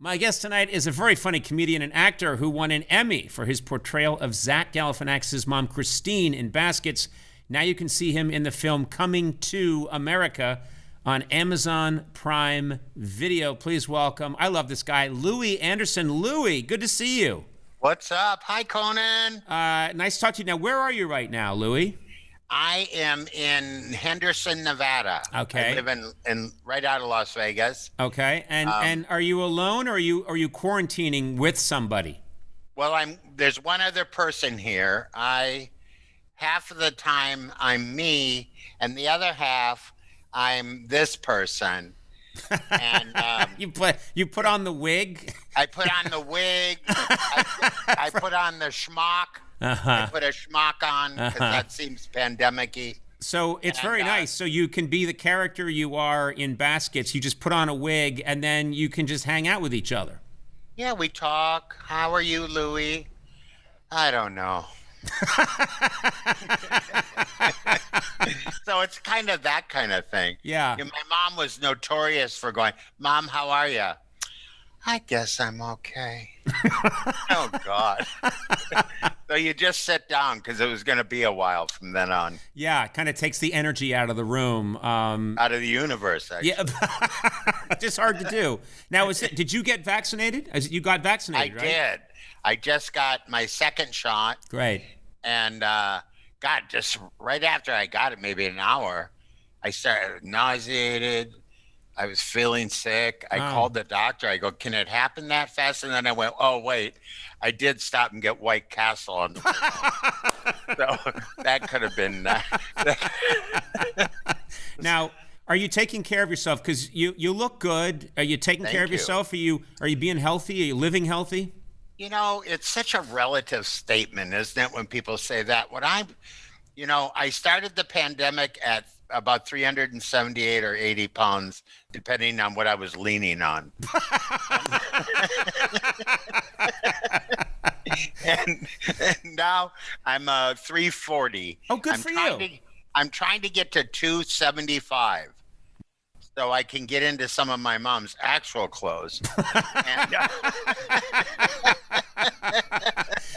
My guest tonight is a very funny comedian and actor who won an Emmy for his portrayal of Zach Galifianakis' mom, Christine, in Baskets. Now you can see him in the film Coming to America on Amazon Prime Video. Please welcome, I love this guy, Louie Henderson. Louie, good to see you. What's up? Hi, Conan. Nice to talk to you. Now, where are you right now, Louie? I am in Henderson, Nevada. Okay. I live in right out of Las Vegas. Okay. And are you alone, or are you quarantining with somebody? Well, there's one other person here. Half of the time I'm me, and the other half I'm this person. And you put on the wig. I put on the wig. I put on the schmuck. I put a schmuck on because that seems pandemic-y. So it's very nice. So you can be the character you are in Baskets. You just put on a wig, and then you can just hang out with each other. Yeah, we talk. How are you, Louie? I don't know. So it's kind of that kind of thing. Yeah. My mom was notorious for going, "Mom, how are you?" "I guess I'm okay." Oh, God. So you just sit down because it was going to be a while from then on. Yeah, it kind of takes the energy out of the room. Out of the universe, actually. Yeah, just hard to do. Now, did you get vaccinated? You got vaccinated, right? I did. I just got my second shot. Great. And, God, just right after I got it, maybe an hour, I started nauseated. I was feeling sick. I called the doctor. I go, "Can it happen that fast?" And then I went, "Oh, wait, I did stop and get White Castle on the way." So that could have been Now, are you taking care of yourself? Because you look good. Are you taking care of yourself? Are you being healthy? Are you living healthy? You know, it's such a relative statement, isn't it, when people say that? I started the pandemic at about 378 or 80 pounds, depending on what I was leaning on. and now I'm 340. Oh, good for you. I'm trying to get to 275 so I can get into some of my mom's actual clothes. And,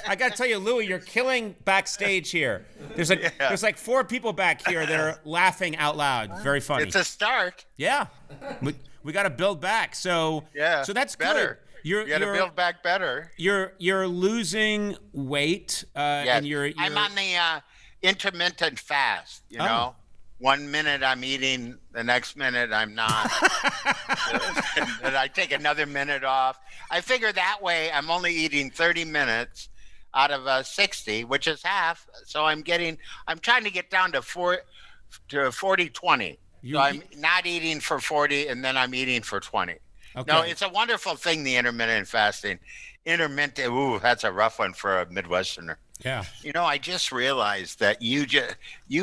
I got to tell you, Louie, you're killing backstage here. There's like 4 people back here that are laughing out loud. Very funny. It's a start. Yeah. We got to build back. So that's better. Good. You got to build back better. You're losing weight. Yes. And I'm on the intermittent fast, you know. 1 minute I'm eating, the next minute I'm not. And I take another minute off. I figure that way I'm only eating 30 minutes out of 60, which is half. So I'm trying to get down to 40-20. So I'm not eating for 40 and then I'm eating for 20. Okay. No, it's a wonderful thing, the intermittent fasting. That's a rough one for a Midwesterner. Yeah. You know, I just realized that you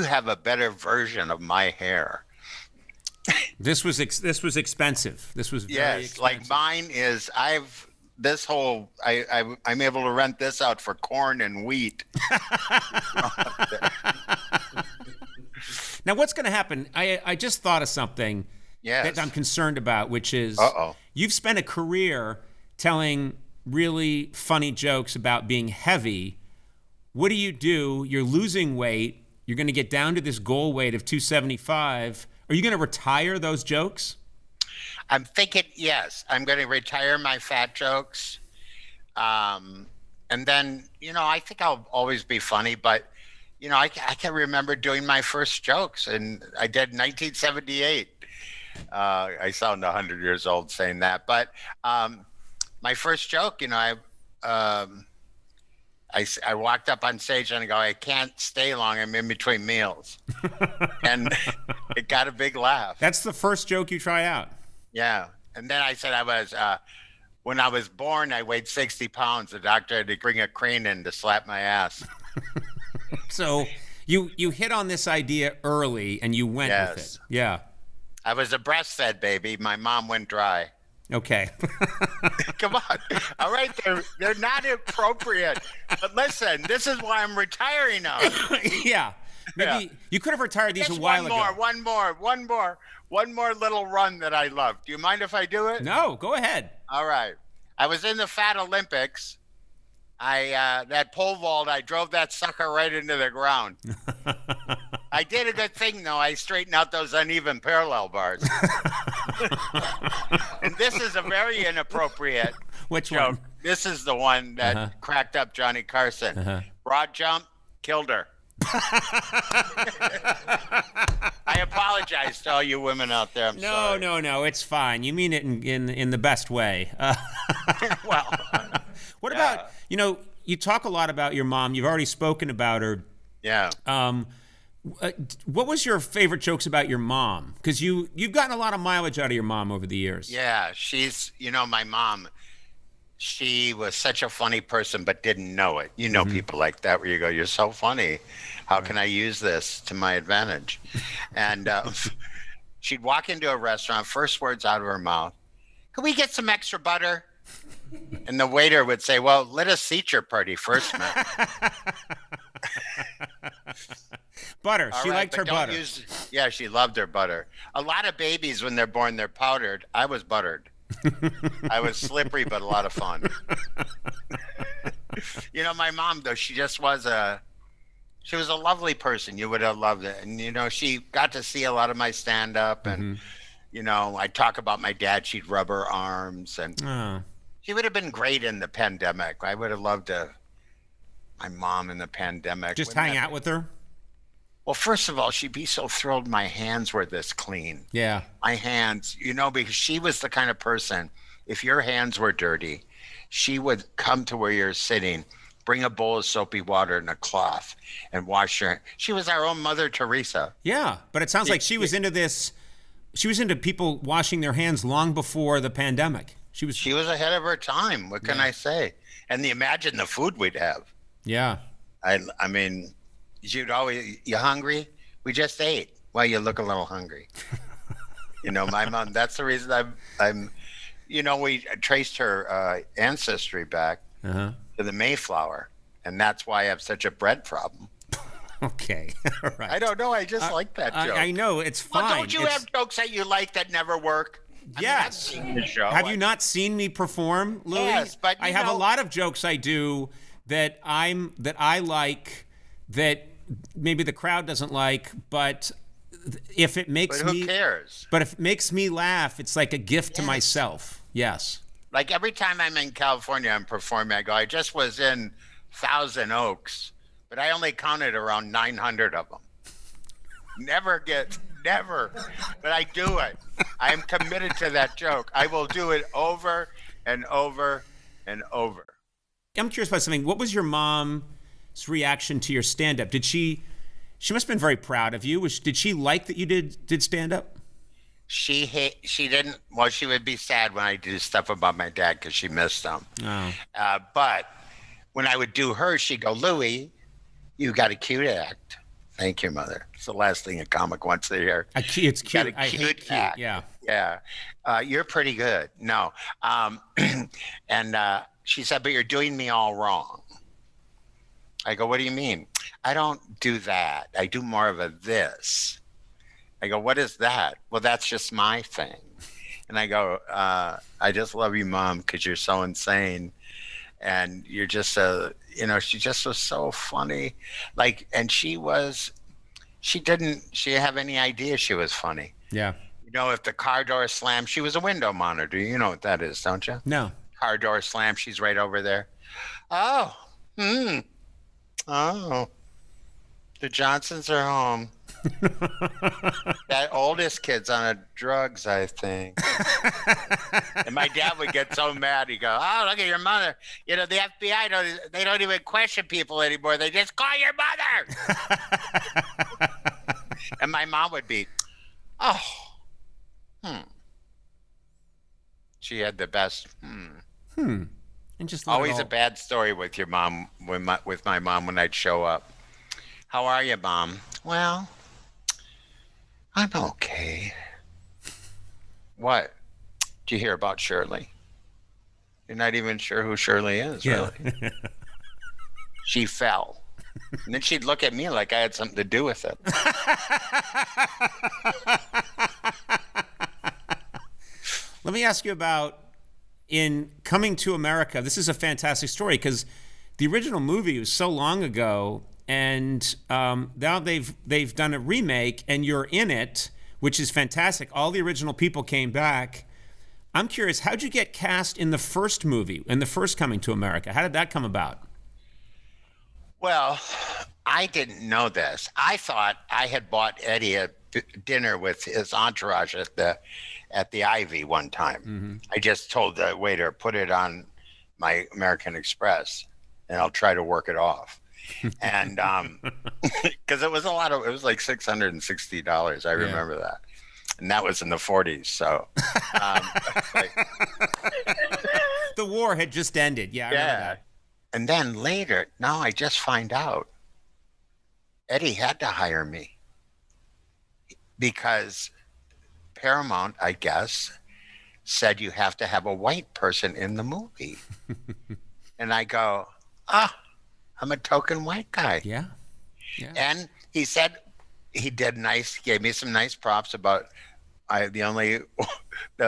have a better version of my hair. This was expensive. This was very expensive. Like mine is. I'm able to rent this out for corn and wheat. Now, what's going to happen? I just thought of something that I'm concerned about, which is you've spent a career telling really funny jokes about being heavy. What do? You're losing weight. You're going to get down to this goal weight of 275. Are you going to retire those jokes? I'm thinking, yes. I'm going to retire my fat jokes. And then, I think I'll always be funny. But, I can remember doing my first jokes. And I did 1978. I sound 100 years old saying that. But my first joke, I walked up on stage and I go, "I can't stay long. I'm in between meals." And it got a big laugh. That's the first joke you try out. Yeah. And then I said when I was born, I weighed 60 pounds. The doctor had to bring a crane in to slap my ass. So you hit on this idea early and you went with it. Yeah. I was a breastfed baby. My mom went dry. Okay. Come on. All right, they're not appropriate. But listen, this is why I'm retiring now. Yeah. Maybe you could have retired these a while ago. One more little run that I love. Do you mind if I do it? No, go ahead. All right. I was in the Fat Olympics. That pole vault, I drove that sucker right into the ground. I did a good thing, though. I straightened out those uneven parallel bars. And this is a very inappropriate Which joke. one? This is the one that cracked up Johnny Carson. Broad jump, killed her. I apologize to all you women out there. I'm sorry. No. It's fine. You mean it in the best way. Well, what about, you talk a lot about your mom. You've already spoken about her. Yeah. What was your favorite jokes about your mom? Because you've gotten a lot of mileage out of your mom over the years. Yeah, she's, my mom, she was such a funny person, but didn't know it. People like that where you go, you're so funny. How can I use this to my advantage? And she'd walk into a restaurant, first words out of her mouth, "Can we get some extra butter?" And the waiter would say, "Well, let us seat your party first, man." Butter. She liked her butter. Yeah, she loved her butter. A lot of babies, when they're born, they're powdered. I was buttered. I was slippery, but a lot of fun. My mom, though, she was a lovely person. You would have loved it. And, she got to see a lot of my stand-up. And, I'd talk about my dad. She'd rub her arms. And she would have been great in the pandemic. I would have loved my mom in the pandemic. Just hang out with her? Well, first of all, she'd be so thrilled my hands were this clean. Yeah. My hands, because she was the kind of person, if your hands were dirty, she would come to where you're sitting, bring a bowl of soapy water and a cloth and wash your hands. She was our own Mother Teresa. Yeah, but it sounds like she was into this. She was into people washing their hands long before the pandemic. She was ahead of her time. What can I say? And imagine the food we'd have. Yeah. I mean, you'd always, "You hungry? We just ate." "Well, you look a little hungry." My mom, that's the reason I'm we traced her ancestry back to the Mayflower, and that's why I have such a bread problem. Okay. All right. I don't know. I just like that joke. I know. It's fine. Well, don't you have jokes that you like that never work? Yes. Have you not seen me perform, Louie? Yes, but I have a lot of jokes I do that I like that maybe the crowd doesn't like, but if it makes who cares? But if it makes me laugh, it's like a gift to myself. Yes. Like every time I'm in California, I'm performing, I go, "I just was in Thousand Oaks, but I only counted around 900 of them." Never, but I do it. I am committed to that joke. I will do it over and over and over. I'm curious about something. What was your mom's reaction to your stand-up? Did she must have been very proud of you. Did she like that you did stand-up? She didn't. Well, she would be sad when I do stuff about my dad because she missed him. Oh. But when I would do her, she'd go, "Louie, you got a cute act." "Thank you, Mother." It's the last thing a comic wants to hear. It's cute. You got a cute act. Yeah. Yeah. You're pretty good. No. And she said, "But you're doing me all wrong." I go, "What do you mean?" "I don't do that. I do more of a this." I go, "What is that?" "Well, that's just my thing." And I go, "I just love you, Mom, because you're so insane. And you're just she just was so funny." And she didn't have any idea she was funny. Yeah. If the car door slammed, she was a window monitor. You know what that is, don't you? No. Car door slammed, she's right over there. "Oh, oh, the Johnsons are home." That oldest kid's on drugs, I think. And my dad would get so mad. He'd go, "Oh, look at your mother. The FBI they don't even question people anymore. They just call your mother." And my mom would be, "Oh, She had the best. And just always a bad story with your mom. With my mom when I'd show up. "How are you, Mom?" "Well, I'm okay." "What? Did you hear about Shirley?" "You're not even sure who Shirley is, really." "She fell." And then she'd look at me like I had something to do with it. Let me ask you about in Coming to America, this is a fantastic story because the original movie was so long ago, and now they've done a remake, and you're in it, which is fantastic. All the original people came back. I'm curious, how'd you get cast in the first movie, in the first Coming to America? How did that come about? Well, I didn't know this. I thought I had bought Eddie a dinner with his entourage at the Ivy one time. Mm-hmm. I just told the waiter, put it on my American Express, and I'll try to work it off. And because it was like $660. I remember that. And that was in the 40s. So the war had just ended. Yeah, I remember that. And then later, now I just find out Eddie had to hire me because Paramount, I guess, said you have to have a white person in the movie. And I go, I'm a token white guy. Yeah. And he said he gave me some nice props about the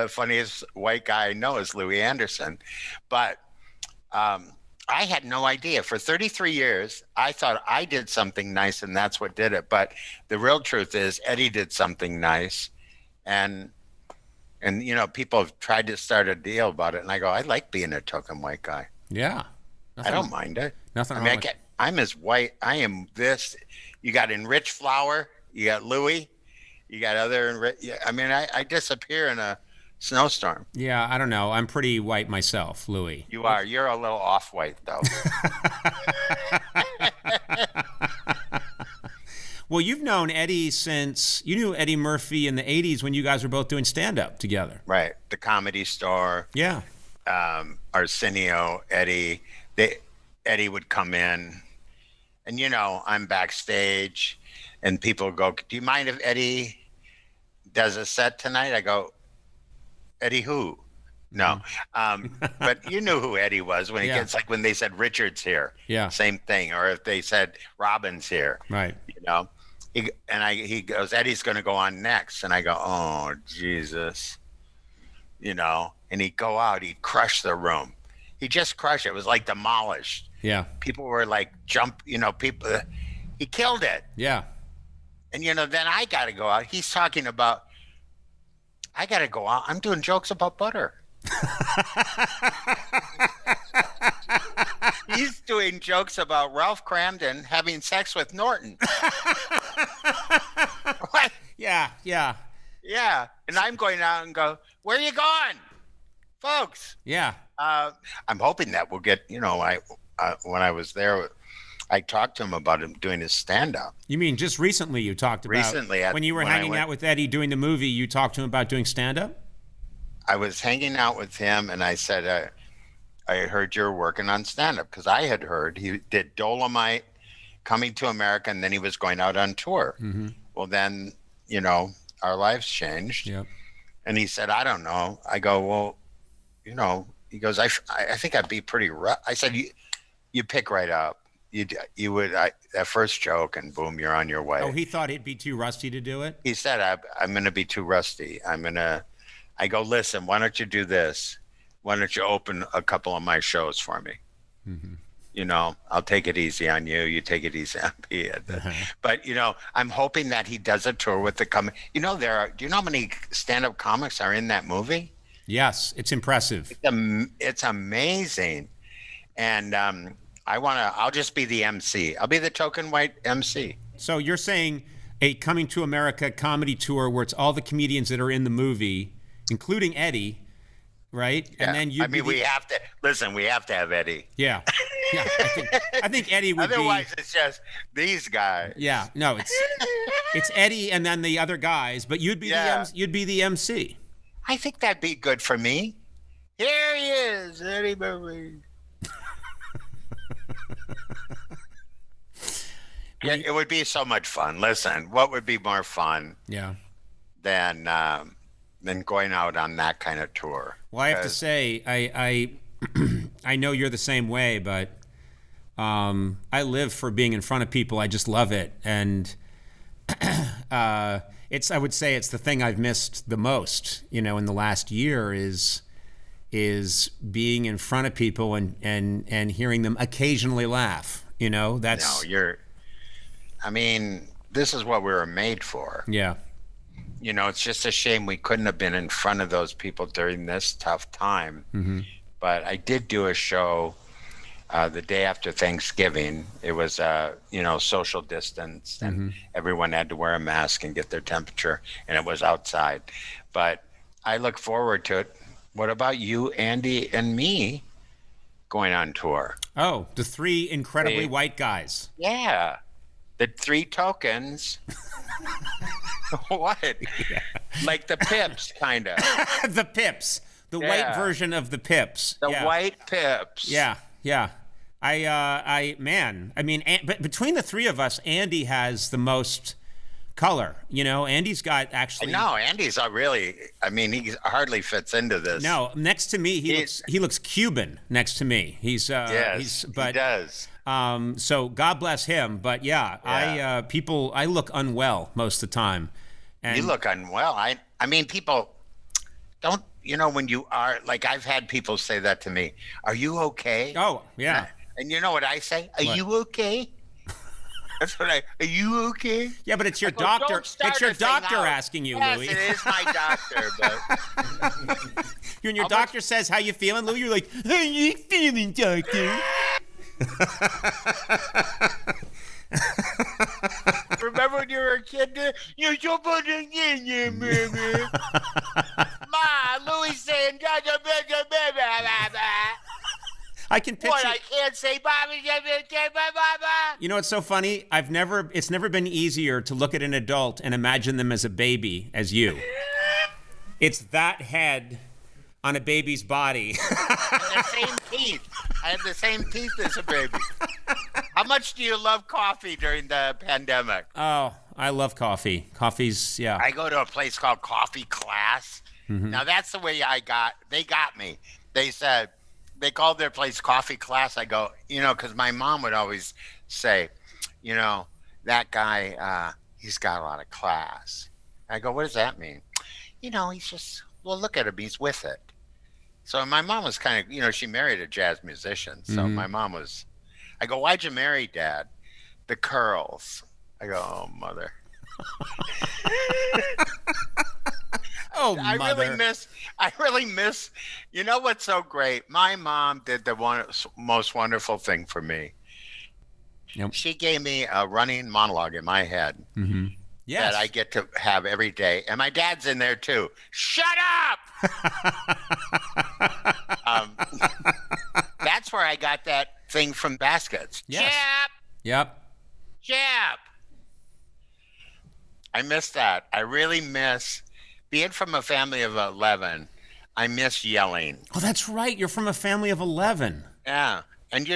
funniest white guy I know is Louie Henderson. But I had no idea. For 33 years, I thought I did something nice and that's what did it. But the real truth is Eddie did something nice. And people have tried to start a deal about it. And I go, I like being a token white guy. Yeah. I don't mind it. Nothing wrong with it. I'm as white. I am this. You got Enriched Flour. You got Louie. You got other. I disappear in a snowstorm. Yeah, I don't know. I'm pretty white myself, Louie. You are. You're a little off-white, though. Well, you've known Eddie since you knew Eddie Murphy in the 80s when you guys were both doing stand-up together. Right. The Comedy Store. Yeah. Arsenio, Eddie. Eddie would come in, and I'm backstage, and people go, "Do you mind if Eddie does a set tonight?" I go, "Eddie who?" No, but you knew who Eddie was when he gets when they said Richard's here. Yeah, same thing. Or if they said Robin's here, right? He goes, "Eddie's going to go on next," and I go, "Oh Jesus," and he'd go out, he'd crush the room. He just crushed it. It was like demolished. Yeah. People were like people, he killed it. Yeah. And, then I got to go out. He's talking about, I got to go out. I'm doing jokes about butter. He's doing jokes about Ralph Cramden having sex with Norton. What? Yeah. And I'm going out and go, where are you going, folks? Yeah. I'm hoping that we'll get, when I was there, I talked to him about him doing his stand-up. You mean just recently you talked about? Recently. When you were hanging out with Eddie doing the movie, you talked to him about doing stand-up? I was hanging out with him, and I said, I heard you're working on stand-up, because I had heard he did Dolomite, Coming to America, and then he was going out on tour. Mm-hmm. Well, then, our lives changed. Yep. And he said, I don't know. I go, well, he goes, I think I'd be pretty rough. I said, you pick right up. You would, that first joke, and boom, you're on your way. Oh, he thought he'd be too rusty to do it? He said, I'm going to be too rusty. I go, listen, why don't you do this? Why don't you open a couple of my shows for me? Mm-hmm. I'll take it easy on you. You take it easy on me. But, I'm hoping that he does a tour with the do you know how many stand-up comics are in that movie? Yes, it's impressive. It's amazing. And I'll just be the MC. I'll be the token white MC. So you're saying a Coming to America comedy tour where it's all the comedians that are in the movie, including Eddie, right? Yeah. And then we have to have Eddie. Yeah. Yeah. I think Eddie would Otherwise, it's just these guys. Yeah. No, it's Eddie and then the other guys, but you'd be the MC. I think that'd be good for me. Here he is, Eddie Murphy. Yeah, it would be so much fun. Listen, what would be more fun? Yeah. Than going out on that kind of tour? Well, I have to say, I know you're the same way, but I live for being in front of people. I just love it, and I would say it's the thing I've missed the most. In the last year is is being in front of people and hearing them occasionally laugh. That's... No, this is what we were made for. Yeah. It's just a shame we couldn't have been in front of those people during this tough time. Mm-hmm. But I did do a show the day after Thanksgiving. It was, social distance, and everyone had to wear a mask and get their temperature, and it was outside. But I look forward to it. What about you, Andy, and me going on tour? Oh, the three incredibly white guys. Yeah. The three tokens. What? Yeah. Like the Pips, kind of. The Pips. The white version of the Pips. The white Pips. Yeah. But between the three of us, Andy has the most color. Andy's got actually... No, Andy's he hardly fits into this. No, next to me, he looks Cuban next to me. He does. So God bless him. But I look unwell most of the time. And you look unwell. People don't, when you are, like, I've had people say that to me. Are you okay? Oh, yeah. And you know what I say? Are you okay? That's what are you okay? Yeah, but it's your doctor. It's your doctor asking you, yes, Louie. Yes, it is my doctor, but... When your doctor says, how you feeling, Louie? You're like, how you feeling, doctor? Remember when you were a kid? You're so funny. Ma, Louie saying, I can picture. What, I can't say Bobby. It's so funny. It's never been easier to look at an adult and imagine them as a baby as you. It's that head on a baby's body. The same teeth. I have the same teeth as a baby. How much do you love coffee during the pandemic? Oh, I love coffee. Coffee's, yeah. I go to a place called Coffee Class. Mm-hmm. Now, that's the way they got me. They said, they called their place Coffee Class. I go, because my mom would always say, that guy, he's got a lot of class. I go, what does that mean? He's just, look at him. He's with it. So my mom was kind of, she married a jazz musician. So my mom was, I go, why'd you marry, Dad? The curls. I go, oh, mother. Oh, I really miss, what's so great? My mom did the most wonderful thing for me. Yep. She gave me a running monologue in my head that I get to have every day. And my dad's in there too. Shut up! That's where I got that thing from Baskets. Yes. Yep. I miss that. I really miss being from a family of 11. I miss yelling. Oh, that's right. You're from a family of 11. Yeah. And,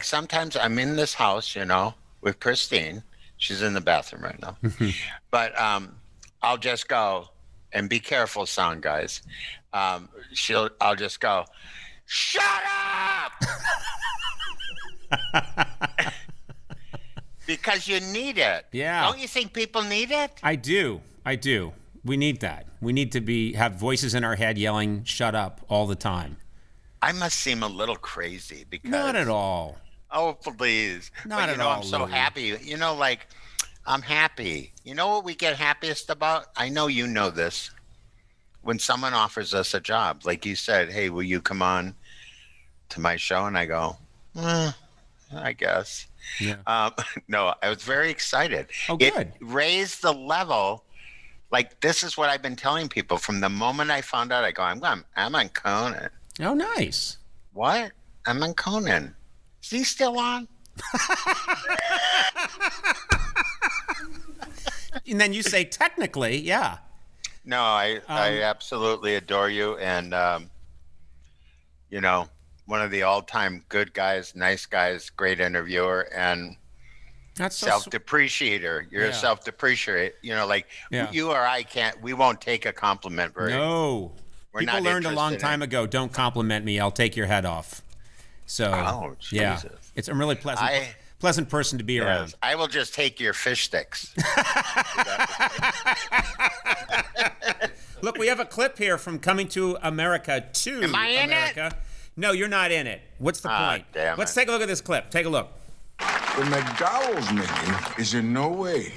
sometimes I'm in this house, with Christine. She's in the bathroom right now. But I'll just go, and be careful, sound guys. I'll just go, shut up! Because you need it. Yeah. Don't you think people need it? I do. We need that. We need to have voices in our head yelling, shut up, all the time. I must seem a little crazy because... Not at all. Oh, please. Not at all, I'm so Louie. happy. I'm happy. You know what we get happiest about? I know you know this. When someone offers us a job, like you said, hey, will you come on to my show? And I go, I guess. Yeah. No, I was very excited. Oh, good. It raised the level. Like, this is what I've been telling people from the moment I found out. I go, I'm on Conan. Oh, nice. What? I'm on Conan. Is he still on? And then you say, technically, yeah. No, I absolutely adore you. And, one of the all-time good guys, nice guys, great interviewer, and that's self-depreciator. You're a self-depreciator. You or I we won't take a compliment very well. No. People learned a long time ago, don't compliment me, I'll take your head off. So, yeah. I'm really pleasant person to be around. I will just take your fish sticks. Look, we have a clip here from Coming to America 2. Am I in America. It? No, you're not in it. What's the point? Damn Let's take a look at this clip. Take a look. The McDowell's menu is in no way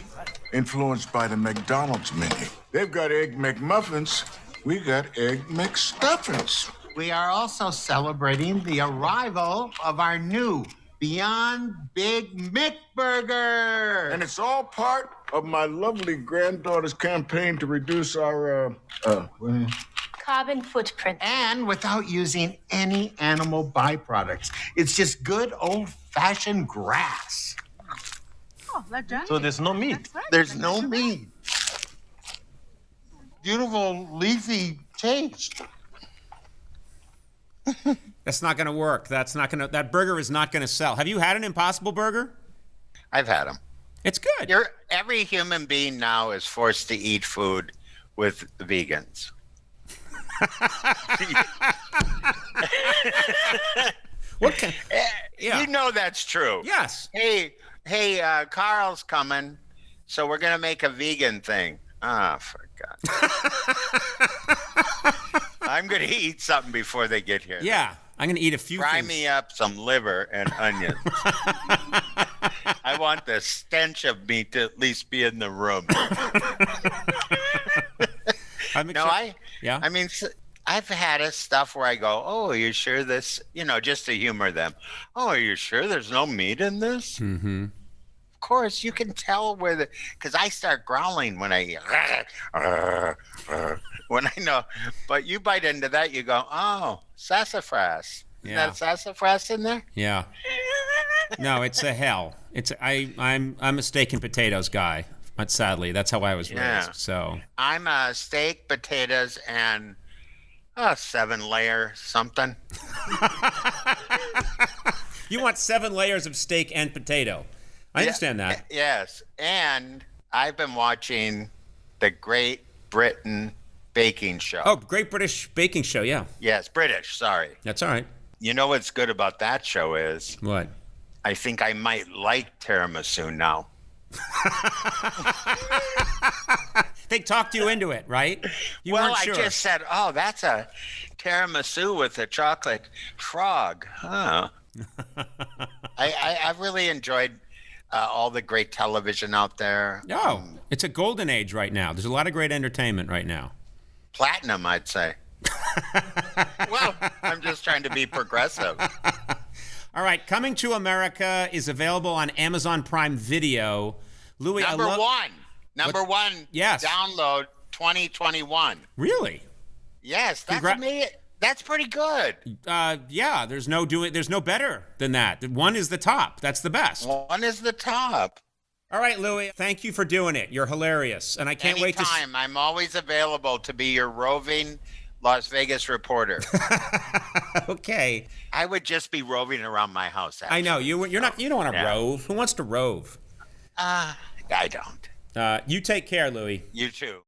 influenced by the McDonald's menu. They've got Egg McMuffins. We got Egg McStuffins. We are also celebrating the arrival of our new Beyond Big Mick Burger. And it's all part of my lovely granddaughter's campaign to reduce our, carbon footprint. And without using any animal byproducts. It's just good old-fashioned grass. Oh, that's right. So there's no meat? Right. There's no meat. Beautiful, leafy taste. That's not going to work. That burger is not going to sell. Have you had an Impossible Burger? I've had them. It's good. Every human being now is forced to eat food with vegans. What can, You know that's true. Yes. Hey, Carl's coming, so we're going to make a vegan thing. For God's sake. I'm going to eat something before they get here. Yeah, I'm going to eat a few Fry things. me up some liver and onions. I want the stench of meat to at least be in the room. Yeah. I mean, I've had stuff where I go, "Oh, are you sure this?" Just to humor them. "Oh, are you sure there's no meat in this?" Mm-hmm. Of course, you can tell because I start growling when I when I know. But you bite into that, you go, "Oh, sassafras." Isn't that sassafras in there? Yeah. No, it's a hell. I'm a steak and potatoes guy. But sadly, that's how I was raised. So I'm a steak, potatoes, and a 7-layer something. You want 7 layers of steak and potato. I understand that. Yes. And I've been watching the Great Britain Baking Show. Oh, Great British Baking Show, yeah. Yes, British, sorry. That's all right. You know what's good about that show is? What? I think I might like tiramisu now. They talked you into it, right? You well, weren't sure. I just said, "Oh, that's a tiramisu with a chocolate frog." Oh. I really enjoyed all the great television out there. No, it's a golden age right now. There's a lot of great entertainment right now. Platinum, I'd say. Well, I'm just trying to be progressive. All right, Coming to America is available on Amazon Prime Video. Louie, Number one. Yes. Download 2021. Really? Yes, that's amazing. That's pretty good. Yeah, there's no better than that. One is the top. That's the best. One is the top. All right, Louie, thank you for doing it. You're hilarious, and I can't wait to. Anytime, I'm always available to be your roving Las Vegas reporter. Okay. I would just be roving around my house. Actually. I know you don't want to rove. Who wants to rove? I don't. You take care, Louie. You too.